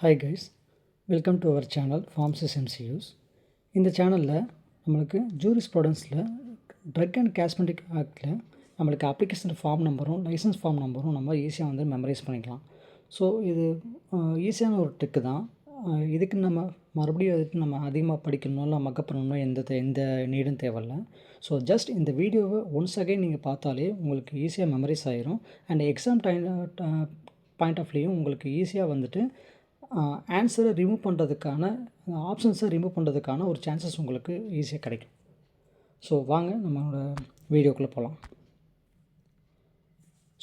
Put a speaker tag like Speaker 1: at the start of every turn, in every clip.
Speaker 1: Hi guys, welcome to our channel Pharmacist MCUs. இந்த சேனலில் நம்மளுக்கு ஜூரிஸ்ப்ரூடென்ஸில் ட்ரக் அண்ட் காஸ்மெட்டிக் ஆக்டில் நம்மளுக்கு அப்ளிகேஷன் ஃபார்ம் நம்பரும் லைசன்ஸ் ஃபார்ம் நம்பரும் நம்ம ஈஸியாக வந்து மெமரைஸ் பண்ணிக்கலாம். ஸோ இது ஈஸியான ஒரு ட்ரிக்கு தான். இதுக்கு நம்ம மறுபடியும் அதுக்கு நம்ம அதிகமாக படிக்கணும் இல்லை மக்கப் பண்ணணும்னா எந்த நீடும் தேவையில்லை. ஸோ ஜஸ்ட் இந்த வீடியோவை ஒன்ஸ் அகைன் நீங்கள் பார்த்தாலே உங்களுக்கு ஈஸியாக மெமரைஸ் ஆகிரும். அண்ட் எக்ஸாம் பாயிண்ட் ஆஃப் வியூவும் உங்களுக்கு ஈஸியாக வந்துட்டு ஆன்சரை ரிமூவ் பண்ணுறதுக்கான ஆப்ஷன்ஸை ரிமூவ் பண்ணுறதுக்கான ஒரு சான்சஸ் உங்களுக்கு ஈஸியாக கிடைக்கும். ஸோ வாங்க நம்மளோட வீடியோக்குள்ளே போகலாம்.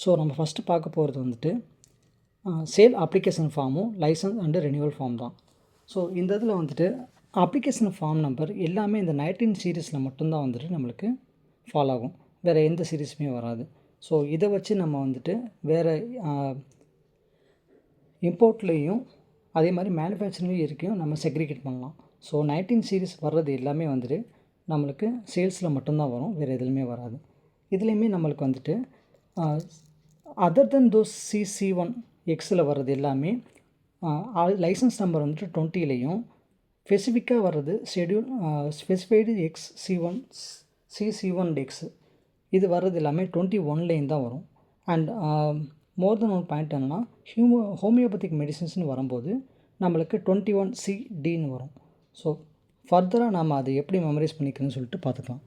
Speaker 1: ஸோ நம்ம ஃபஸ்ட்டு பார்க்க போகிறது வந்துட்டு சேல் அப்ளிகேஷன் ஃபார்மும் லைசன்ஸ் அண்டு ரெனியூவல் ஃபார்ம் தான். ஸோ இந்த இதில் வந்துட்டு அப்ளிகேஷன் ஃபார்ம் நம்பர் எல்லாமே இந்த 19 சீரீஸில் மட்டும்தான் வந்துட்டு நம்மளுக்கு ஃபாலோ ஆகும், வேறு எந்த சீரீஸுமே வராது. ஸோ இதை வச்சு நம்ம வந்துட்டு வேறு இம்போர்ட்லேயும் அதே மாதிரி மேனுஃபேக்சரிங்லேயும் இருக்கையும் நம்ம செக்ரிகேட் பண்ணலாம். ஸோ 19 சீரீஸ் வர்றது எல்லாமே வந்துட்டு நம்மளுக்கு சேல்ஸில் மட்டும்தான் வரும், வேறு எதுலையுமே வராது. இதுலேயுமே நம்மளுக்கு வந்துட்டு அதர் தென் தோஸ் CC1 எக்ஸில் வர்றது எல்லாமே லைசன்ஸ் நம்பர் வந்துட்டு 20லேயும் ஸ்பெசிஃபிக்காக வர்றது ஸ்பெசிஃபைடு CC1 எக்ஸ் இது வர்றது எல்லாமே 21லேயும் தான் வரும். And more then one point என்னென்னா ஹோமியோபதிக் மெடிசின்ஸ்னு வரும்போது நம்மளுக்கு 21CD வரும். ஸோ ஃபர்தராக நம்ம அதை எப்படி மெமரைஸ் பண்ணிக்கிறதுன்னு சொல்லிட்டு பார்த்துக்கலாம்.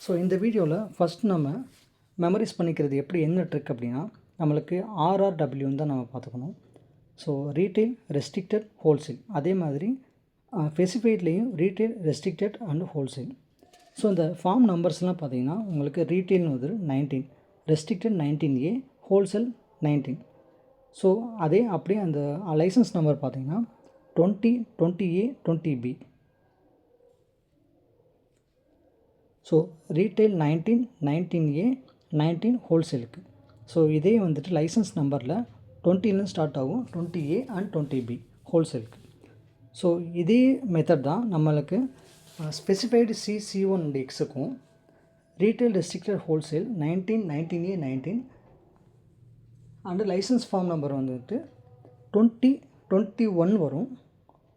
Speaker 1: ஸோ இந்த வீடியோவில் ஃபஸ்ட் நம்ம மெமரைஸ் பண்ணிக்கிறது எப்படி, என்ன ட்ரிக் அப்படின்னா நம்மளுக்கு RRWன்னு தான் நம்ம பார்த்துக்கணும். So retail, restricted, wholesale. அதே மாதிரி ஸ்பெசிஃபைட்லேயும் retail, restricted and wholesale. So இந்த ஃபார்ம் நம்பர்ஸ்லாம் பார்த்தீங்கன்னா உங்களுக்கு ரீட்டெயில்னு வந்து 19, ரெஸ்ட்ரிக்டட் 19A, ஹோல்சேல் 19. ஸோ அதே அப்படியே அந்த லைசன்ஸ் நம்பர் பார்த்தீங்கன்னா 20, 20A, 20B. So retail 19, 19A, 19 ஹோல்சேலுக்கு. So இதே வந்துட்டு லைசன்ஸ் நம்பரில் 20லேருந்து ஸ்டார்ட் ஆகும், 20A அண்ட் 20B ஹோல்சேலுக்கு. ஸோ இதே மெத்தட் தான் நம்மளுக்கு ஸ்பெசிஃபைடு CC1 எக்ஸுக்கும் retail, restricted, wholesale 19, 19A, 19 and licence form number வந்துட்டு 20, 21 வரும்,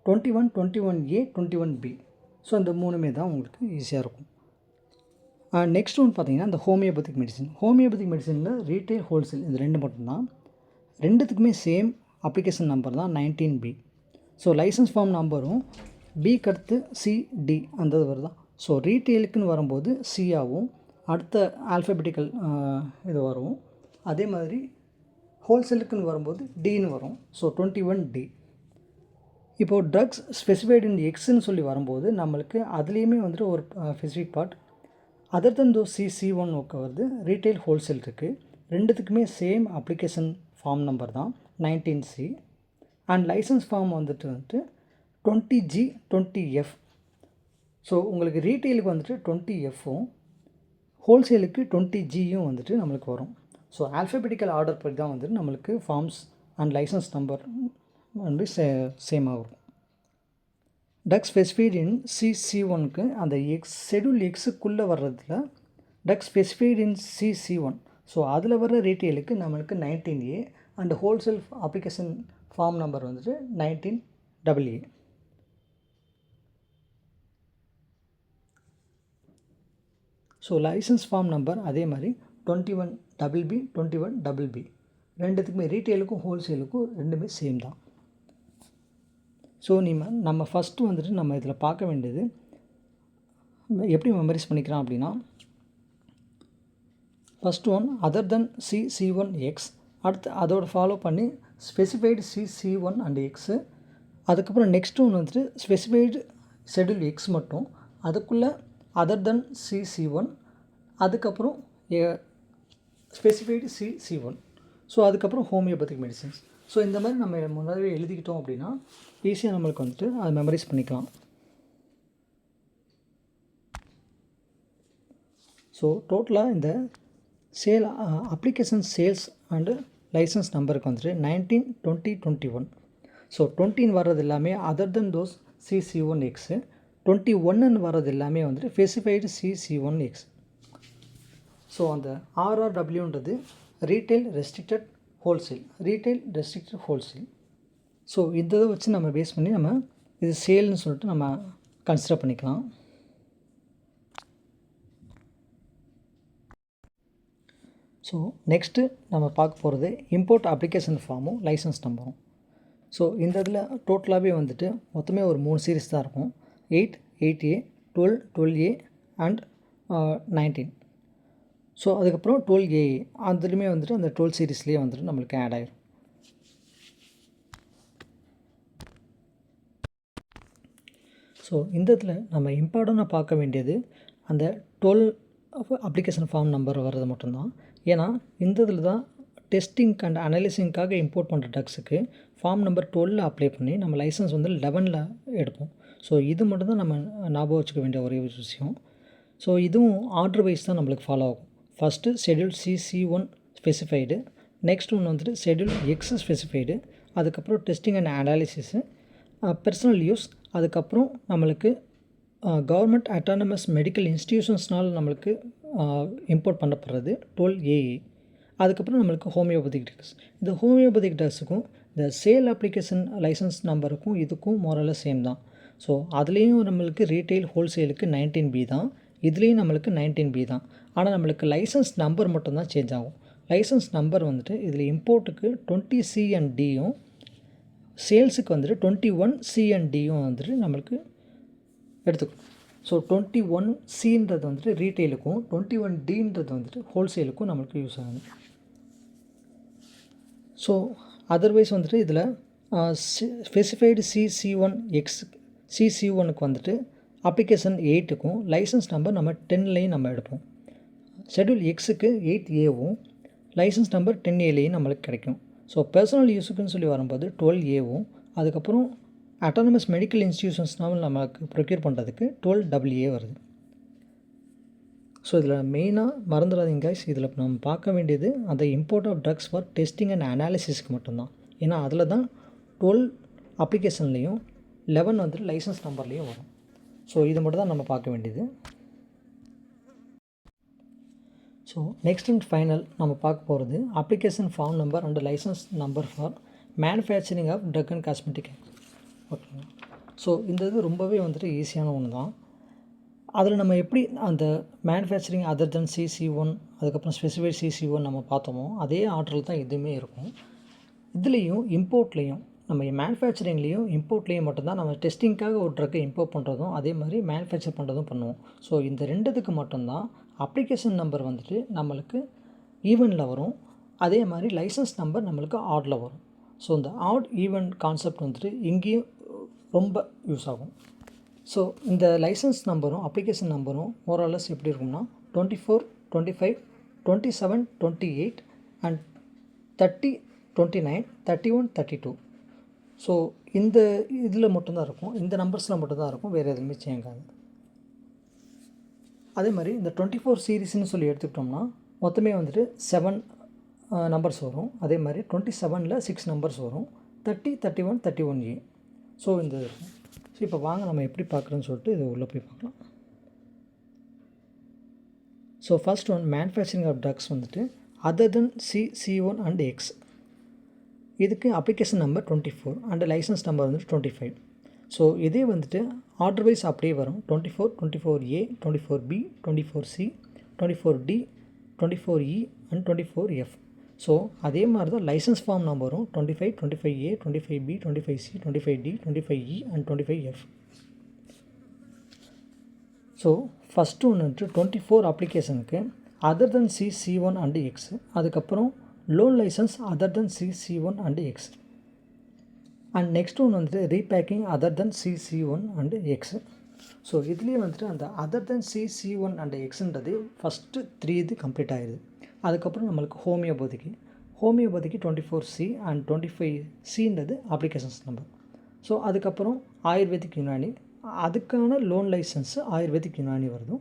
Speaker 1: 21, 21A, 21B. ஸோ இந்த மூணுமே தான் உங்களுக்கு ஈஸியாக இருக்கும். நெக்ஸ்ட் ஒன்று பார்த்தீங்கன்னா இந்த ஹோமியோபதிக் மெடிசனில் ரீட்டெயில், ஹோல்சேல் இந்த ரெண்டு மட்டும்தான். ரெண்டுத்துக்குமே சேம் அப்ளிகேஷன் நம்பர் தான் 19B. ஸோ லைசன்ஸ் ஃபார்ம் நம்பரும் பிக்கு அடுத்து CD அந்த வருதான். ஸோ ரீட்டெயிலுக்குன்னு வரும்போது சியாகவும் அடுத்த ஆல்ஃபபெட்டிக்கல் இது வரும். அதே மாதிரி ஹோல்சேலுக்குன்னு வரும்போது டின்னு வரும். So 21D. இப்போது ட்ரக்ஸ் ஸ்பெசிஃபைடு இன் எக்ஸ்ன்னு சொல்லி வரும்போது நம்மளுக்கு அதுலேயுமே வந்துட்டு ஒரு ஸ்பெசிஃபிக் பார்ட் அதர் தன் தோ CC1 வருது, ரீட்டெயில், ஹோல்சேல் இருக்குது. ரெண்டுத்துக்குமே சேம் அப்ளிகேஷன் ஃபார்ம் நம்பர் தான் 19C. அண்ட் லைசன்ஸ் ஃபார்ம் வந்துட்டு 20G, 20F. ஸோ உங்களுக்கு ரீட்டெயிலுக்கு வந்துட்டு 20Fவும் ஹோல்சேலுக்கு 20Gயும் வந்துட்டு நம்மளுக்கு வரும். ஸோ ஆல்ஃபபெட்டிக்கல் ஆர்டர் படி தான் வந்துட்டு நம்மளுக்கு ஃபார்ம்ஸ் அண்ட் லைசன்ஸ் நம்பர் வந்து சேமாக இருக்கும். ட்ரக் ஸ்பெசிஃபைடு இன் CC1க்கு அந்த ஷெட்யூல் எக்ஸுக்குள்ளே வர்றதுல ட்ரக் ஸ்பெசிஃபைடு இன் CC1. ஸோ அதில் வர்ற ரீட்டெயிலுக்கு நம்மளுக்கு 19A and wholesale application form number வந்துட்டு 19AA. So licence form number அதே மாதிரி 21BB, 21BB ரெண்டுத்துக்குமே ரீட்டெயிலுக்கும் ஹோல்சேலுக்கும் ரெண்டுமே சேம் தான். ஸோ நம்ம ஃபஸ்ட்டு வந்துட்டு நம்ம இதில் பார்க்க வேண்டியது எப்படி மெமரைஸ் பண்ணிக்கிறோம் அப்படின்னா ஃபஸ்ட் ஒன் அதர் தென் CC1 எக்ஸ், அடுத்து அதோட ஃபாலோ பண்ணி ஸ்பெசிஃபைடு CC1 அண்ட் எக்ஸு, அதுக்கப்புறம் நெக்ஸ்ட் ஒன்று வந்துட்டு ஸ்பெசிஃபைடு ஷெட்யூல் எக்ஸ் மட்டும், அதுக்குள்ளே அதர் தென் CC1, அதுக்கப்புறம் ஸ்பெசிஃபைடு CC1. ஸோ அதுக்கப்புறம் ஹோமியோபதிக் மெடிசின்ஸ். ஸோ இந்த மாதிரி நம்ம முன்னாடியே எழுதிக்கிட்டோம் அப்படின்னா ஈஸியாக நம்மளுக்கு வந்துட்டு அதை மெமரைஸ் பண்ணிக்கலாம். ஸோ டோட்டலாக இந்த sale application sales and licence நம்பருக்கு வந்துட்டு 19, 20, 21. ஸோ 20 வர்றது எல்லாமே other then those CC1 x, 21 வர்றது எல்லாமே வந்துட்டு ஸ்பெசிஃபைடு CC1 எக்ஸ். ஸோ அந்த RRWன்றது retail, restricted, wholesale, retail, restricted, wholesale. So இந்த இதை வச்சு நம்ம பேஸ் பண்ணி நம்ம இது சேல்னு சொல்லிட்டு நம்ம கன்சிடர் பண்ணிக்கலாம். ஸோ நெக்ஸ்ட்டு நம்ம பார்க்க போகிறது இம்போர்ட் அப்ளிகேஷன் ஃபார்மும் லைசன்ஸ் நம்பரும். ஸோ இந்த இதில் டோட்டலாகவே வந்துட்டு மொத்தமே ஒரு 3 சீரிஸ் தான் இருக்கும். 8, 8A, 12, 12A அண்ட் 19. ஸோ அதுக்கப்புறம் 12AA அதுலேயுமே வந்துட்டு அந்த 12 சீரீஸ்லேயே வந்துட்டு நம்மளுக்கு ஆட் ஆகிடும். ஸோ இந்த இதில் நம்ம இம்பார்ட்டண்ட்டாக பார்க்க வேண்டியது அந்த 12 அப்ளிகேஷன் ஃபார்ம் நம்பர் வர்றது மட்டும்தான். ஏன்னா இந்த இதில் தான் டெஸ்டிங் அண்ட் அனலைசிங்காக இம்போர்ட் பண்ணுற ட்ரக்ஸுக்கு ஃபார்ம் நம்பர் 12 அப்ளை பண்ணி நம்ம லைசன்ஸ் வந்து 11 எடுப்போம். ஸோ இது மட்டும் தான் நம்ம ஞாபகம் வச்சுக்க வேண்டிய ஒரே ஒரு விஷயம். ஸோ இதுவும் ஆர்டர் வைஸ் தான் நம்மளுக்கு ஃபாலோ ஆகும். First schedule C1 specified, next ஒன்று வந்துட்டு ஷெட்யூல் எக்ஸ் ஸ்பெசிஃபைடு, அதுக்கப்புறம் testing and analysis, personal use, அதுக்கப்புறம் நம்மளுக்கு கவர்மெண்ட் அட்டானமஸ் மெடிக்கல் இன்ஸ்டிடியூஷன்ஸ்னால் நம்மளுக்கு இம்போர்ட் பண்ணப்படுறது 12AA. அதுக்கப்புறம் நம்மளுக்கு ஹோமியோபதிக் ட்ரக்ஸ். இந்த ஹோமியோபதிக் ட்ரக்ஸுக்கும் இந்த சேல் அப்ளிகேஷன் லைசன்ஸ் நம்பருக்கும் இதுக்கும் மோரலாக சேம் தான். ஸோ அதுலேயும் நம்மளுக்கு ரீட்டெயில் ஹோல்சேலுக்கு 19B தான், இதுலேயும் நம்மளுக்கு 19B தான். ஆனால் நம்மளுக்கு லைசன்ஸ் நம்பர் மட்டும்தான் சேஞ்ச் ஆகும். லைசன்ஸ் நம்பர் வந்துட்டு இதில் இம்போர்ட்டுக்கு 20C and Dயும், சேல்ஸுக்கு வந்துட்டு 21C and Dயும் வந்துட்டு நம்மளுக்கு எடுத்துக்கணும். ஸோ 21Cன்றது வந்துட்டு ரீட்டெயிலுக்கும் 21Dன்றது வந்துட்டு ஹோல்சேலுக்கும் நம்மளுக்கு யூஸ் ஆகுது. ஸோ அதர்வைஸ் வந்துட்டு இதில் ஸ்பெசிஃபைடு C1 எக்ஸ் C1க்கு வந்துட்டு அப்ளிகேஷன் 8க்கும் லைசன்ஸ் நம்பர் நம்ம 10லேயும் நம்ம எடுப்போம். ஷெட்யூல் எக்ஸுக்கு 8Aவும் லைசன்ஸ் நம்பர் 10Aலேயும் நம்மளுக்கு கிடைக்கும். ஸோ பர்சனல் யூஸுக்குன்னு சொல்லி வரும்போது 12Aவும், அதுக்கப்புறம் அட்டானமஸ் மெடிக்கல் இன்ஸ்டிடியூஷன்ஸ்னால் நமக்கு ப்ரொக்யூர் பண்ணுறதுக்கு 12AA வருது. ஸோ இதில் மெயினாக மறந்துடாதீங்க கைஸ், இதில் நம்ம பார்க்க வேண்டியது அந்த import of drugs for testing and அனாலிசிஸ்க்கு மட்டும்தான். ஏன்னா அதில் தான் 12 அப்ளிகேஷன்லேயும் 11 வந்துட்டு லைசன்ஸ் நம்பர்லேயும் வரும். ஸோ இது மட்டும் தான் நம்ம பார்க்க வேண்டியது. ஸோ நெக்ஸ்ட் அண்ட் ஃபைனல் நம்ம பார்க்க போகிறது application form number and licence number for manufacturing of drug and cosmetic. ஓகேங்களா? ஸோ இந்த இது ரொம்பவே வந்துட்டு ஈஸியான ஒன்று தான். அதில் நம்ம எப்படி அந்த மேனுஃபேக்சரிங் அதர் தென் CC1 அதுக்கப்புறம் ஸ்பெசிஃபைட் CC1 நம்ம பார்த்தோமோ அதே ஆர்டரில் தான் இதுவுமே இருக்கும். இதுலேயும் இம்போர்ட்லேயும் நம்ம மேனுஃபேக்சரிங்லேயும் இம்போர்ட்லேயும் மட்டும்தான் நம்ம டெஸ்டிங்காக ஒரு ட்ரக்கை இம்போர்ட் பண்ணுறதும் அதே மாதிரி மேனுஃபேக்சர் பண்ணுறதும் பண்ணுவோம். ஸோ இந்த ரெண்டுத்துக்கு மட்டும்தான் அப்ளிகேஷன் நம்பர் வந்துட்டு நம்மளுக்கு ஈவனில் வரும், அதே மாதிரி லைசன்ஸ் நம்பர் நம்மளுக்கு ஆடில் வரும். ஸோ இந்த ஆட் ஈவன் கான்செப்ட் வந்துட்டு இங்கேயும் ரொம்ப யூஸ் ஆகும். ஸோ இந்த லைசன்ஸ் நம்பரும் அப்ளிகேஷன் நம்பரும் மோரலஸ் எப்படி இருக்கும்னா 24, 25, 27, 28 அண்ட் 30, 29, 31, 32. ஸோ இந்த இதில் மட்டும்தான் இருக்கும், இந்த நம்பர்ஸில் மட்டும்தான் இருக்கும், வேறு எதுவுமே சேஞ்ச் ஆகாது. அதே மாதிரி இந்த 24 சீரீஸ்னு சொல்லி எடுத்துக்கிட்டோம்னா மொத்தமே வந்துட்டு 7 நம்பர்ஸ் வரும். அதே மாதிரி 27ல் 6 நம்பர்ஸ் வரும், 30, 31, 31A. ஸோ இந்த இருக்கும். ஸோ இப்போ வாங்க நம்ம எப்படி பார்க்குறோன்னு சொல்லிட்டு இது உள்ளே போய் பார்க்கலாம். So first one manufacturing of drugs வந்துட்டு other than C1 and X. இதுக்கு application number 24 and licence number வந்துட்டு 25. ஸோ இதே வந்துட்டு ஆர்டர் வைஸ் அப்படியே வரும். 24, 24A, 24B, 24C, 24D, 24E and 24F. So அதே மாதிரி தான் லைசன்ஸ் ஃபார்ம் நம்பரும் 25, 25A, 25B, 25C, 25D, 25E and 25F. So first ஒன்று வந்துட்டு 24 அப்ளிகேஷனுக்கு other than C1 and X, அதுக்கப்புறம் loan licence other than C1 and X. And next ஒன்று வந்துட்டு repacking other than C1 and X. So இதுலேயே வந்துட்டு அந்த அதர் தென் C1 அண்ட் எக்ஸுன்றது ஃபஸ்ட்டு 3 இது கம்ப்ளீட் ஆகிடுது. அதுக்கப்புறம் நம்மளுக்கு ஹோமியோபதிக்கு 24C அண்ட் 25Cன்றது அப்ளிகேஷன்ஸ் நம்பர். ஸோ அதுக்கப்புறம் ஆயுர்வேதிக் யுனானி, அதுக்கான லோன் லைசன்ஸு ஆயுர்வேதிக் யுனானி வருது.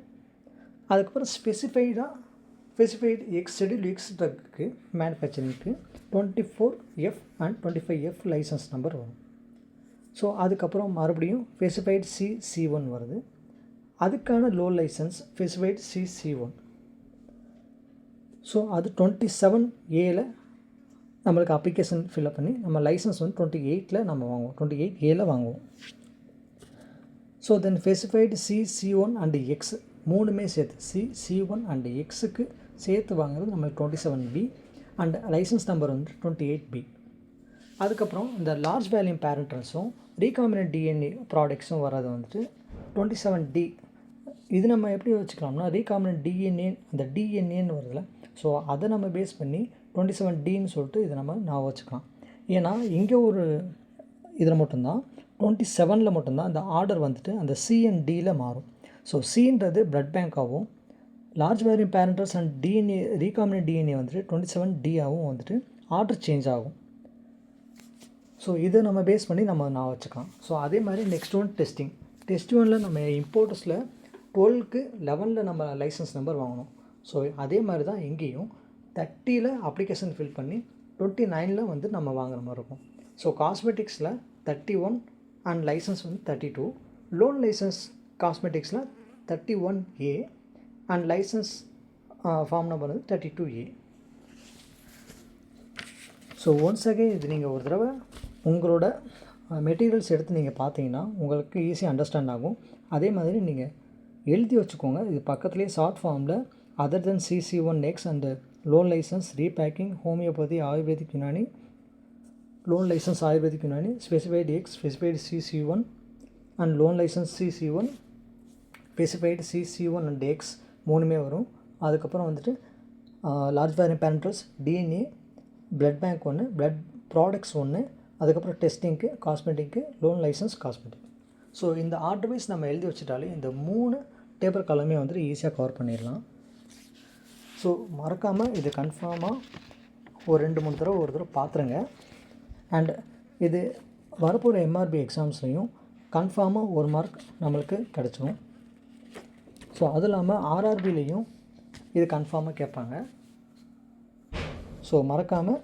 Speaker 1: அதுக்கப்புறம் ஸ்பெசிஃபைடு எக்ஸ் ஷெட்யூல் எக்ஸ் ட்ரக்கு மேனுஃபேக்சரிங்க்கு 24F and 25F licence number வரும். ஸோ அதுக்கப்புறம் மறுபடியும் ஸ்பெசிஃபைடு C1 வருது, அதுக்கான low licence specified C1. So அது 27Aல நம்மளுக்கு அப்ளிகேஷன் ஃபில்அப் பண்ணி நம்ம லைசன்ஸ் வந்து 28ல் நம்ம வாங்குவோம், 28A வாங்குவோம். So then specified C1 and X மூணுமே சேர்த்து C1 அண்ட் எக்ஸுக்கு சேர்த்து வாங்குறது நம்மளுக்கு 27B அண்ட் லைசன்ஸ் நம்பர் வந்து 28B. அதுக்கப்புறம் இந்த லார்ஜ் வேல்யூம் பேரண்டல்ஸும் ரீகாம்பினன்ட் டிஎன்ஏ ப்ராடக்ட்ஸும் வர்றது வந்துட்டு 27D. இது நம்ம எப்படி வச்சுக்கலாம்னா ரீகாம்பினன்ட் டிஎன்ஏ அந்த டிஎன்ஏன்னு வருதுல, ஸோ அதை நம்ம பேஸ் பண்ணி 27Dன்னு சொல்லிட்டு இதை நான் வச்சுக்கலாம். ஏன்னா இங்கே ஒரு இதில் மட்டும்தான் 27ல் மட்டும்தான் அந்த ஆர்டர் வந்துட்டு அந்த CNDயில் மாறும். ஸோ Cன்றது பிளட் பேங்காகவும் large volume parenterals and DNA recombinant DNA வந்துட்டு 27Dஆகவும் வந்துட்டு ஆர்டர் சேஞ்ச் ஆகும். ஸோ இதை நம்ம பேஸ் பண்ணி நான் வச்சுக்கலாம். ஸோ அதே மாதிரி நெக்ஸ்ட் ஒன் டெஸ்ட் ஒனில் நம்ம இம்போர்ட்டர்ஸில் 12க்கு 11ல் நம்ம லைசன்ஸ் நம்பர் வாங்கணும். ஸோ அதே மாதிரி தான் இங்கேயும் 30ல் அப்ளிகேஷன் ஃபில் பண்ணி 29ல் வந்து நம்ம வாங்குற மாதிரி இருக்கும். ஸோ காஸ்மெட்டிக்ஸில் 31 அண்ட் லைசன்ஸ் வந்து 32, லோன் லைசன்ஸ் காஸ்மெட்டிக்ஸில் 31A and licence form number வந்து 32A. ஸோ ஒன்ஸ் அகைன் இது நீங்கள் ஒரு தடவை உங்களோட மெட்டீரியல்ஸ் எடுத்து நீங்கள் பார்த்தீங்கன்னா உங்களுக்கு ஈஸியாக அண்டர்ஸ்டாண்ட் ஆகும். அதே மாதிரி நீங்கள் எழுதி வச்சுக்கோங்க. இது பக்கத்துலேயே ஷார்ட் ஃபார்மில் other then CC1X and loan licence repacking homeopathy ayurvedic Unani loan licence ayurvedic Unani specified X specified CC1 and loan licence CC1 specified CC1 and X மூணுமே வரும். அதுக்கப்புறம் வந்துட்டு large volume parenterals DNA blood bank ஒன்று பிளட் ப்ராடக்ட்ஸ் ஒன்று அதுக்கப்புறம் டெஸ்டிங்க்கு காஸ்மெட்டிக்கு லோன் லைசன்ஸ் காஸ்மெட்டிக். ஸோ இந்த ஆர்டர் வைஸ் நம்ம எழுதி வச்சுட்டாலே இந்த 3 டேபிள் காலமே வந்துட்டு ஈஸியாக கவர் பண்ணிடலாம். ஸோ மறக்காமல் இது கன்ஃபார்மாக ஒரு 2-3 தடவை ஒரு தடவை பார்த்துருங்க. அண்ட் இது வரப்போகிற MRB எக்ஸாம்ஸ்லையும் கன்ஃபார்மாக 1 மார்க் நம்மளுக்கு கிடச்சிடும். ஸோ அது இல்லாமல் RRBலையும் இது கன்ஃபார்மாக கேட்பாங்க. ஸோ மறக்காமல்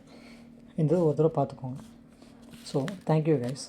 Speaker 1: இந்த ஒரு தடவை பார்த்துக்கோங்க. So thank you guys.